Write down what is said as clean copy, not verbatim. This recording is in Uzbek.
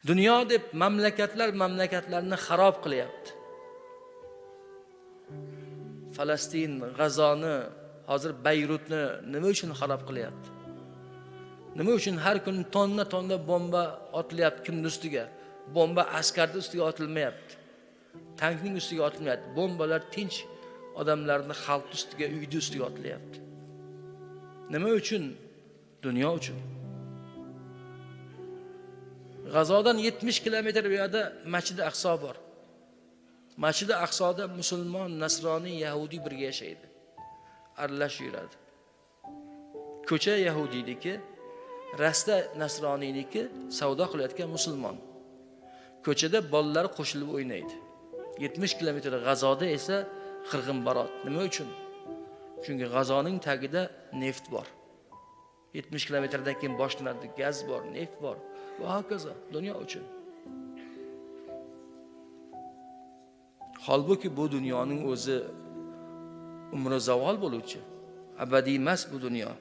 Dunyo deb mamlakatlarni xarob qilyapti. Falastin, G'azoni, hozir Bayrutni nima uchun xarob qilyapti? Nima uchun har kuni tonna bomba otilyapti kimning ustiga? Bomba askarning ustiga otilmayapti. Tankning ustiga otilmayapti. Bombalar tinch odamlarning xalq ustiga, uydi ustiga otilyapti. Nima uchun? Dunyo uchun. G'azodan 70 kilometr bu yerda Masjid-i Aqso bor. Masjid-i Aqsoda musulmon, nasroniy, yahudiy birga yashaydi. Aralashib yuradi. Ko'cha yahudiyniki, rasta nasroniyniki, savdo qilayotgan musulmon. Ko'chada bolalar qo'shilib o'ynaydi. 70 kilometr G'azoda esa qirg'inbarot. Nima uchun? Chunki G'azoning tagida neft bor. 70 kilometrdan keyin boshlanadi, gaz bor, neft bor va hokazo dunyo uchun. Holbuki bu dunyoning o'zi umri zavol bo'luvchi, abadiy emas bu dunyo.